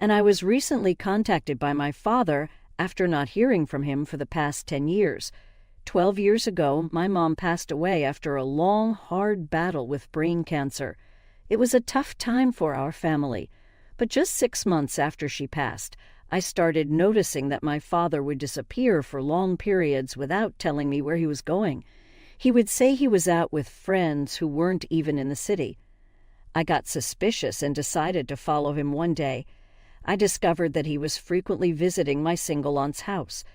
and I was recently contacted by my father after not hearing from him for the past 10 years. 12 years ago, my mom passed away after a long, hard battle with brain cancer. It was a tough time for our family, but just 6 months after she passed, I started noticing that my father would disappear for long periods without telling me where he was going. He would say he was out with friends who weren't even in the city. I got suspicious and decided to follow him one day. I discovered that he was frequently visiting my single aunt's house.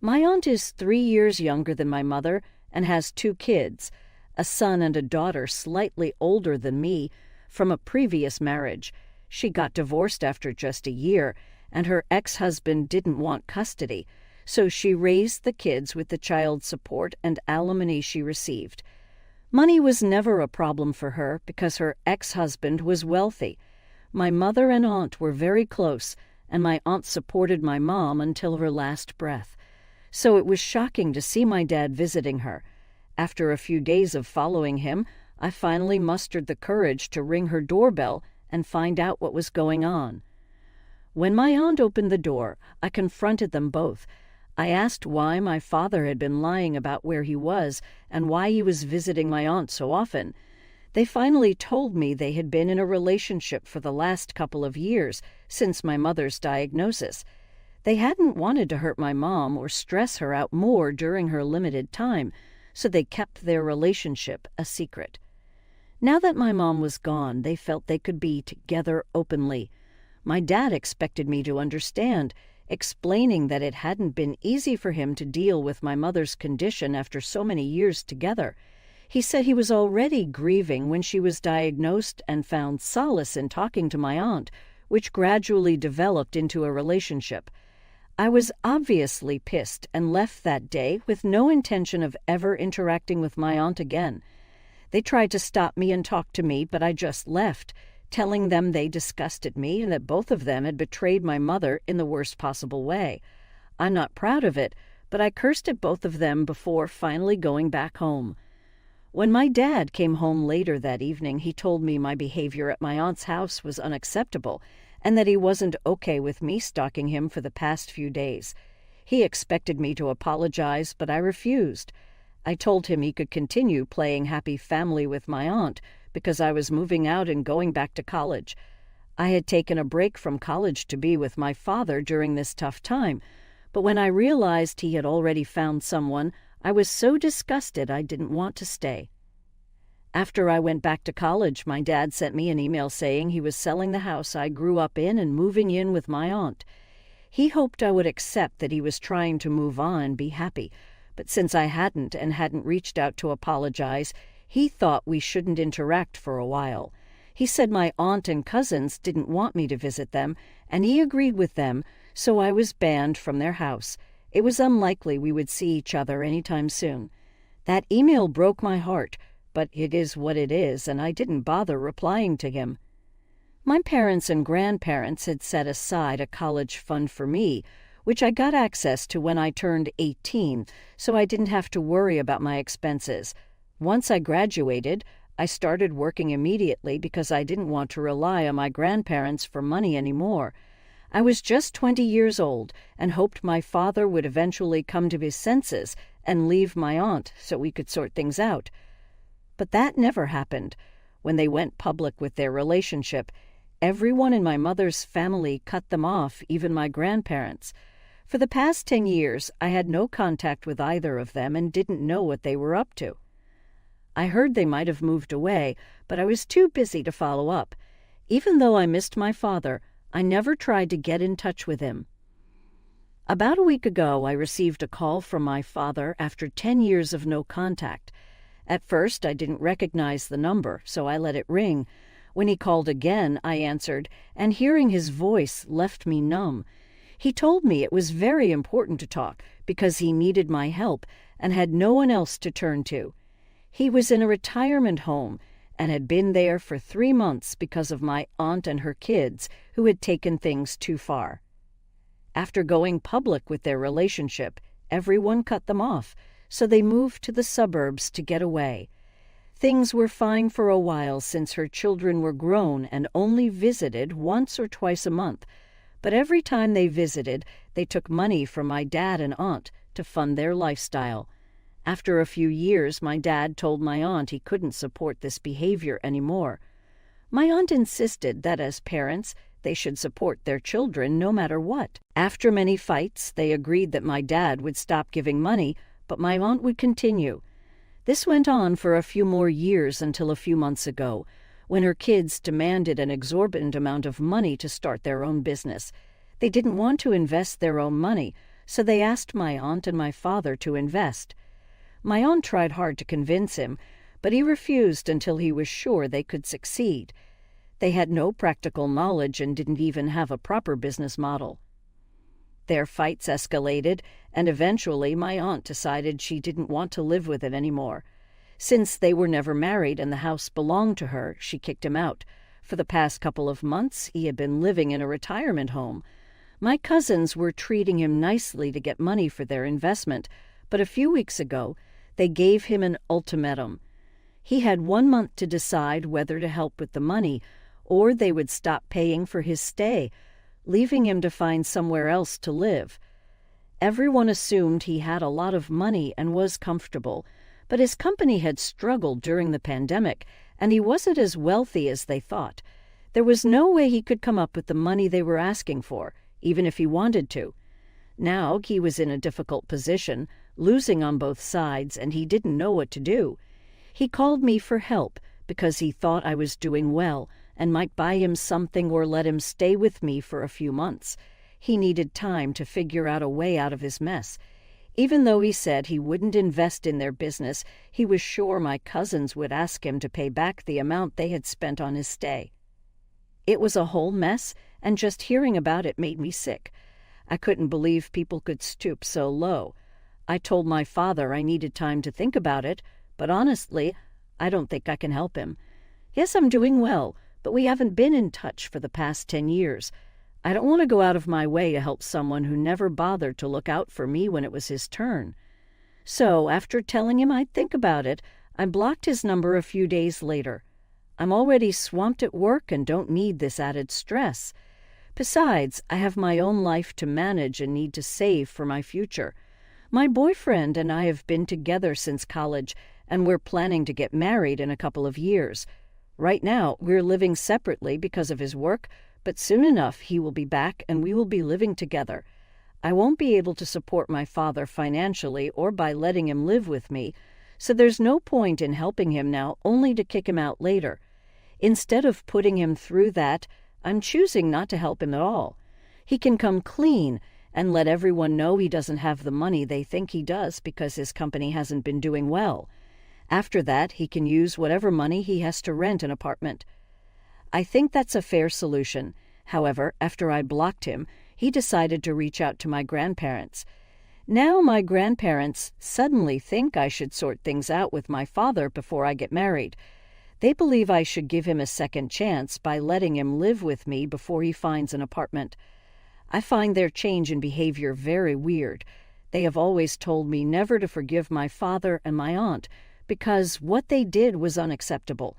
My aunt is 3 years younger than my mother and has 2 kids, a son and a daughter slightly older than me from a previous marriage. She got divorced after just a year, and her ex-husband didn't want custody, so she raised the kids with the child support and alimony she received. Money was never a problem for her because her ex-husband was wealthy. My mother and aunt were very close, and my aunt supported my mom until her last breath. So it was shocking to see my dad visiting her. After a few days of following him, I finally mustered the courage to ring her doorbell and find out what was going on. When my aunt opened the door, I confronted them both. I asked why my father had been lying about where he was and why he was visiting my aunt so often. They finally told me they had been in a relationship for the last couple of years since my mother's diagnosis. They hadn't wanted to hurt my mom or stress her out more during her limited time, so they kept their relationship a secret. Now that my mom was gone, they felt they could be together openly. My dad expected me to understand, explaining that it hadn't been easy for him to deal with my mother's condition after so many years together. He said he was already grieving when she was diagnosed and found solace in talking to my aunt, which gradually developed into a relationship. I was obviously pissed and left that day with no intention of ever interacting with my aunt again. They tried to stop me and talk to me, but I just left, telling them they disgusted me and that both of them had betrayed my mother in the worst possible way. I'm not proud of it, but I cursed at both of them before finally going back home. When my dad came home later that evening, he told me my behavior at my aunt's house was unacceptable and that he wasn't okay with me stalking him for the past few days. He expected me to apologize, but I refused. I told him he could continue playing happy family with my aunt because I was moving out and going back to college. I had taken a break from college to be with my father during this tough time, but when I realized he had already found someone, I was so disgusted I didn't want to stay. After I went back to college, my dad sent me an email saying he was selling the house I grew up in and moving in with my aunt. He hoped I would accept that he was trying to move on and be happy, but since I hadn't and hadn't reached out to apologize, he thought we shouldn't interact for a while. He said my aunt and cousins didn't want me to visit them, and he agreed with them, so I was banned from their house. It was unlikely we would see each other anytime soon. That email broke my heart, but it is what it is, and I didn't bother replying to him. My parents and grandparents had set aside a college fund for me, which I got access to when I turned 18, so I didn't have to worry about my expenses. Once I graduated, I started working immediately because I didn't want to rely on my grandparents for money anymore. I was just 20 years old and hoped my father would eventually come to his senses and leave my aunt so we could sort things out. But that never happened. When they went public with their relationship, everyone in my mother's family cut them off, even my grandparents. For the past 10 years, I had no contact with either of them and didn't know what they were up to. I heard they might have moved away, but I was too busy to follow up. Even though I missed my father, I never tried to get in touch with him. About a week ago, I received a call from my father after 10 years of no contact. At first, I didn't recognize the number, so I let it ring. When he called again, I answered, and hearing his voice left me numb. He told me it was very important to talk because he needed my help and had no one else to turn to. He was in a retirement home and had been there for 3 months because of my aunt and her kids who had taken things too far. After going public with their relationship, everyone cut them off, so they moved to the suburbs to get away. Things were fine for a while since her children were grown and only visited once or twice a month, But every time they visited, they took money from my dad and aunt to fund their lifestyle. After a few years, my dad told my aunt he couldn't support this behavior anymore. My aunt insisted that as parents, they should support their children no matter what. After many fights, they agreed that my dad would stop giving money, but my aunt would continue. This went on for a few more years until a few months ago, when her kids demanded an exorbitant amount of money to start their own business. They didn't want to invest their own money, so they asked my aunt and my father to invest. My aunt tried hard to convince him, but he refused until he was sure they could succeed. They had no practical knowledge and didn't even have a proper business model. Their fights escalated, and eventually my aunt decided she didn't want to live with it anymore. Since they were never married and the house belonged to her, she kicked him out. For the past couple of months, he had been living in a retirement home. My cousins were treating him nicely to get money for their investment, but a few weeks ago, they gave him an ultimatum. He had 1 month to decide whether to help with the money, or they would stop paying for his stay, leaving him to find somewhere else to live. Everyone assumed he had a lot of money and was comfortable, but his company had struggled during the pandemic, and he wasn't as wealthy as they thought. There was no way he could come up with the money they were asking for, even if he wanted to. Now he was in a difficult position, losing on both sides, and he didn't know what to do. He called me for help because he thought I was doing well and might buy him something or let him stay with me for a few months. He needed time to figure out a way out of his mess. Even though he said he wouldn't invest in their business, he was sure my cousins would ask him to pay back the amount they had spent on his stay. It was a whole mess, and just hearing about it made me sick. I couldn't believe people could stoop so low. I told my father I needed time to think about it, but honestly, I don't think I can help him. Yes, I'm doing well, but we haven't been in touch for the past 10 years. I don't want to go out of my way to help someone who never bothered to look out for me when it was his turn. So, after telling him I'd think about it, I blocked his number a few days later. I'm already swamped at work and don't need this added stress. Besides, I have my own life to manage and need to save for my future. My boyfriend and I have been together since college, and we're planning to get married in a couple of years. Right now, we're living separately because of his work, but soon enough he will be back and we will be living together. I won't be able to support my father financially or by letting him live with me, so there's no point in helping him now only to kick him out later. Instead of putting him through that, I'm choosing not to help him at all. He can come clean and let everyone know he doesn't have the money they think he does because his company hasn't been doing well. After that, he can use whatever money he has to rent an apartment. I think that's a fair solution. However, after I blocked him, he decided to reach out to my grandparents. Now my grandparents suddenly think I should sort things out with my father before I get married. They believe I should give him a second chance by letting him live with me before he finds an apartment. I find their change in behavior very weird. They have always told me never to forgive my father and my aunt because what they did was unacceptable.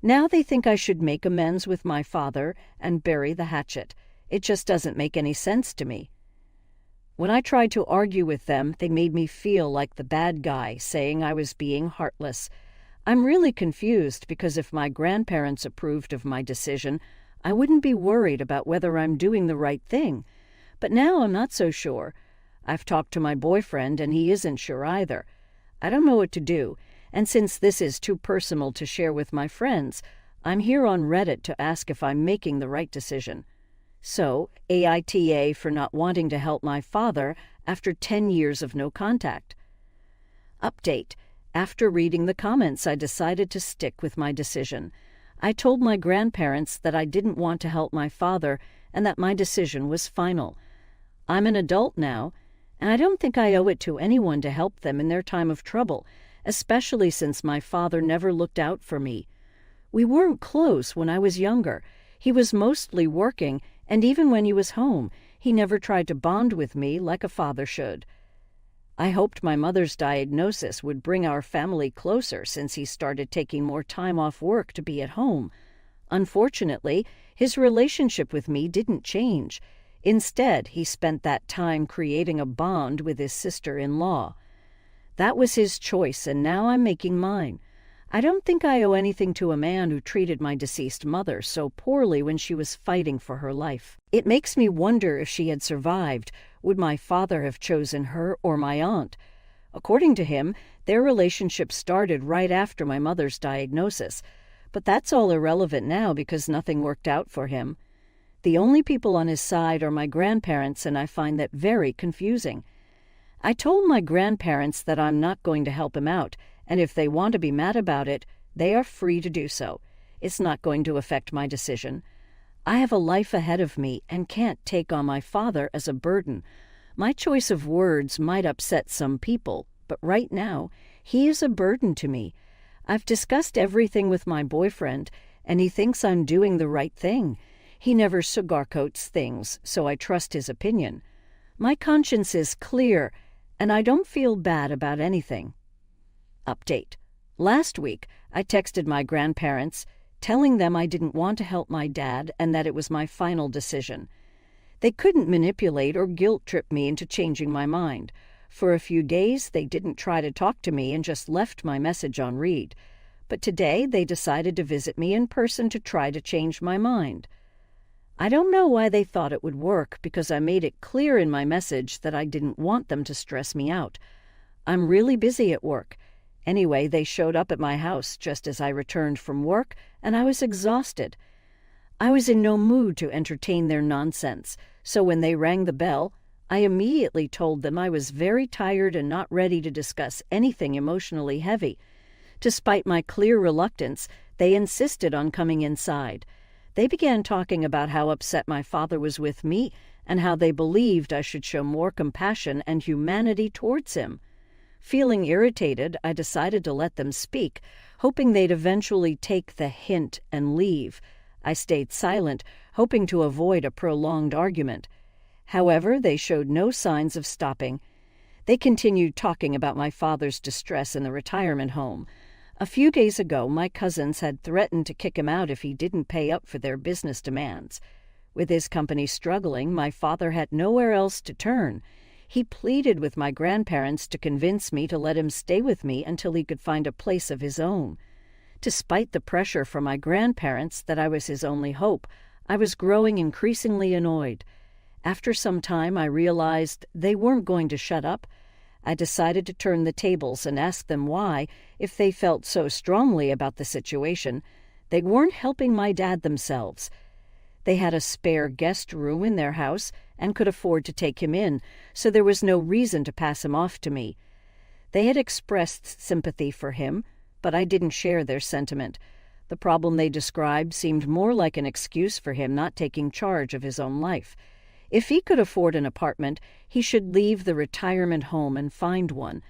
Now they think I should make amends with my father and bury the hatchet. It just doesn't make any sense to me. When I tried to argue with them, they made me feel like the bad guy, saying I was being heartless. I'm really confused because if my grandparents approved of my decision, I wouldn't be worried about whether I'm doing the right thing. But now I'm not so sure. I've talked to my boyfriend and he isn't sure either. I don't know what to do, and since this is too personal to share with my friends, I'm here on Reddit to ask if I'm making the right decision. So, AITA for not wanting to help my father after 10 years of no contact. Update. After reading the comments, I decided to stick with my decision. I told my grandparents that I didn't want to help my father and that my decision was final. I'm an adult now, and I don't think I owe it to anyone to help them in their time of trouble, especially since my father never looked out for me. We weren't close when I was younger. He was mostly working, and even when he was home, he never tried to bond with me like a father should. I hoped my mother's diagnosis would bring our family closer since he started taking more time off work to be at home. Unfortunately, his relationship with me didn't change. Instead, he spent that time creating a bond with his sister-in-law. That was his choice, and now I'm making mine. I don't think I owe anything to a man who treated my deceased mother so poorly when she was fighting for her life. It makes me wonder if she had survived, would my father have chosen her or my aunt? According to him, their relationship started right after my mother's diagnosis, but that's all irrelevant now because nothing worked out for him. The only people on his side are my grandparents, and I find that very confusing. I told my grandparents that I'm not going to help him out, and if they want to be mad about it, they are free to do so. It's not going to affect my decision. I have a life ahead of me and can't take on my father as a burden. My choice of words might upset some people, but right now, he is a burden to me. I've discussed everything with my boyfriend, and he thinks I'm doing the right thing. He never sugarcoats things, so I trust his opinion. My conscience is clear, and I don't feel bad about anything. Update. Last week, I texted my grandparents, telling them I didn't want to help my dad and that it was my final decision. They couldn't manipulate or guilt-trip me into changing my mind. For a few days, they didn't try to talk to me and just left my message on read. But today, they decided to visit me in person to try to change my mind. I don't know why they thought it would work, because I made it clear in my message that I didn't want them to stress me out. I'm really busy at work. Anyway, they showed up at my house just as I returned from work, and I was exhausted. I was in no mood to entertain their nonsense, so when they rang the bell, I immediately told them I was very tired and not ready to discuss anything emotionally heavy. Despite my clear reluctance, they insisted on coming inside. They began talking about how upset my father was with me and how they believed I should show more compassion and humanity towards him. Feeling irritated, I decided to let them speak, hoping they'd eventually take the hint and leave. I stayed silent, hoping to avoid a prolonged argument. However, they showed no signs of stopping. They continued talking about my father's distress in the retirement home. A few days ago, my cousins had threatened to kick him out if he didn't pay up for their business demands. With his company struggling, my father had nowhere else to turn. He pleaded with my grandparents to convince me to let him stay with me until he could find a place of his own. Despite the pressure from my grandparents that I was his only hope, I was growing increasingly annoyed. After some time, I realized they weren't going to shut up. I decided to turn the tables and ask them why, if they felt so strongly about the situation, they weren't helping my dad themselves. They had a spare guest room in their house and could afford to take him in, so there was no reason to pass him off to me. They had expressed sympathy for him, but I didn't share their sentiment. The problem they described seemed more like an excuse for him not taking charge of his own life. If he could afford an apartment, he should leave the retirement home and find one.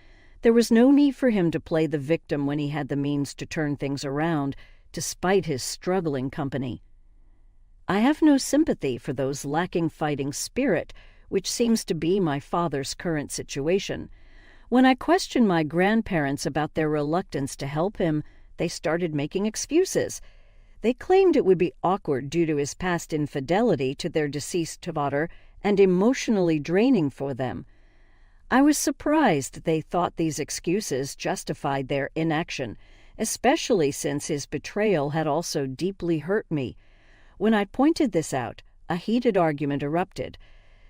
There was no need for him to play the victim when he had the means to turn things around, despite his struggling company. I have no sympathy for those lacking fighting spirit, which seems to be my father's current situation. When I questioned my grandparents about their reluctance to help him, they started making excuses. They claimed it would be awkward due to his past infidelity to their deceased daughter and emotionally draining for them. I was surprised they thought these excuses justified their inaction, especially since his betrayal had also deeply hurt me. When I pointed this out, a heated argument erupted.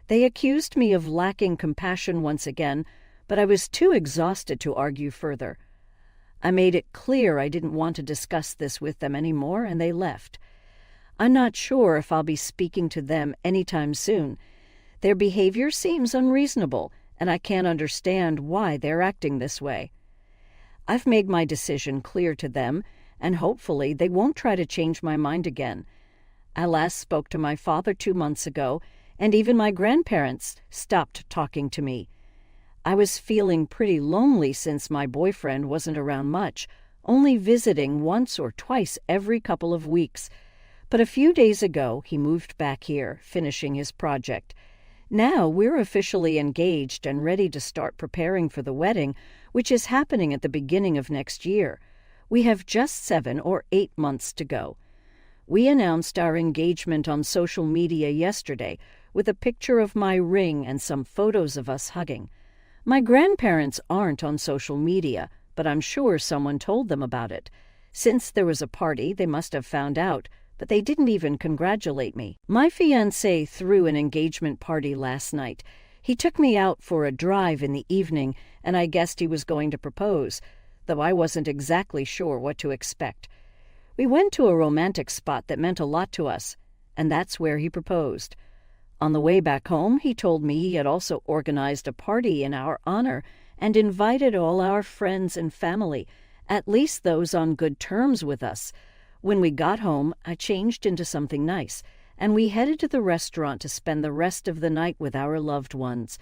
They accused me of lacking compassion once again, but I was too exhausted to argue further. I made it clear I didn't want to discuss this with them anymore, and they left. I'm not sure if I'll be speaking to them anytime soon. Their behavior seems unreasonable, and I can't understand why they're acting this way. I've made my decision clear to them, and hopefully they won't try to change my mind again. I last spoke to my father 2 months ago, and even my grandparents stopped talking to me. I was feeling pretty lonely since my boyfriend wasn't around much, only visiting once or twice every couple of weeks. But a few days ago, he moved back here, finishing his project. Now we're officially engaged and ready to start preparing for the wedding, which is happening at the beginning of next year. We have just 7 or 8 months to go. We announced our engagement on social media yesterday, with a picture of my ring and some photos of us hugging. My grandparents aren't on social media, but I'm sure someone told them about it. Since there was a party, they must have found out, but they didn't even congratulate me. My fiancé threw an engagement party last night. He took me out for a drive in the evening, and I guessed he was going to propose, though I wasn't exactly sure what to expect. We went to a romantic spot that meant a lot to us, and that's where he proposed. On the way back home, he told me he had also organized a party in our honor and invited all our friends and family, at least those on good terms with us. When we got home, I changed into something nice, and we headed to the restaurant to spend the rest of the night with our loved ones.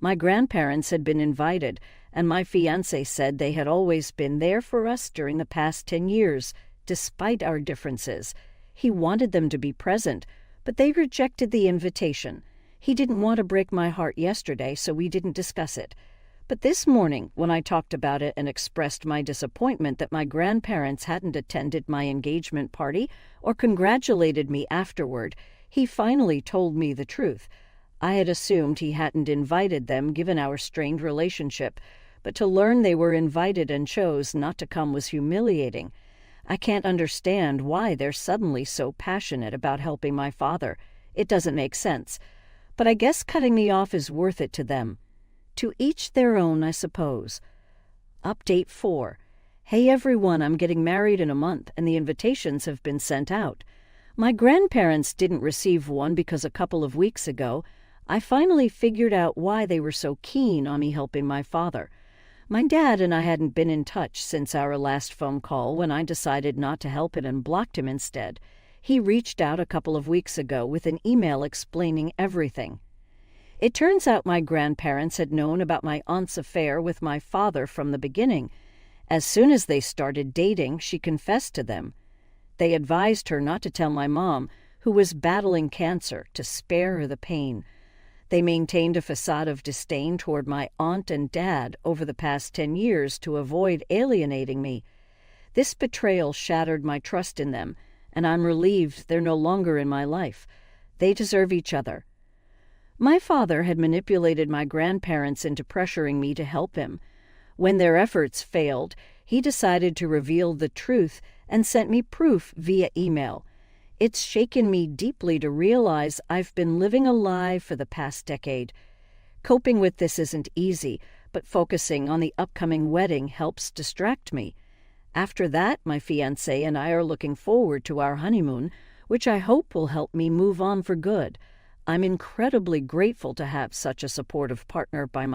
My grandparents had been invited, and my fiancé said they had always been there for us during the past 10 years, despite our differences. He wanted them to be present, but they rejected the invitation. He didn't want to break my heart yesterday, so we didn't discuss it. But this morning, when I talked about it and expressed my disappointment that my grandparents hadn't attended my engagement party or congratulated me afterward, he finally told me the truth. I had assumed he hadn't invited them given our strained relationship, but to learn they were invited and chose not to come was humiliating. I can't understand why they're suddenly so passionate about helping my father. It doesn't make sense. But I guess cutting me off is worth it to them. To each their own, I suppose. Update 4. Hey everyone, I'm getting married in a month, and the invitations have been sent out. My grandparents didn't receive one because a couple of weeks ago, I finally figured out why they were so keen on me helping my father. My dad and I hadn't been in touch since our last phone call when I decided not to help it and blocked him instead. He reached out a couple of weeks ago with an email explaining everything. It turns out my grandparents had known about my aunt's affair with my father from the beginning. As soon as they started dating, she confessed to them. They advised her not to tell my mom, who was battling cancer, to spare her the pain. They maintained a facade of disdain toward my aunt and dad over the past 10 years to avoid alienating me. This betrayal shattered my trust in them, and I'm relieved they're no longer in my life. They deserve each other. My father had manipulated my grandparents into pressuring me to help him. When their efforts failed, he decided to reveal the truth and sent me proof via email. It's shaken me deeply to realize I've been living a lie for the past decade. Coping with this isn't easy, but focusing on the upcoming wedding helps distract me. After that, my fiancé and I are looking forward to our honeymoon, which I hope will help me move on for good. I'm incredibly grateful to have such a supportive partner by my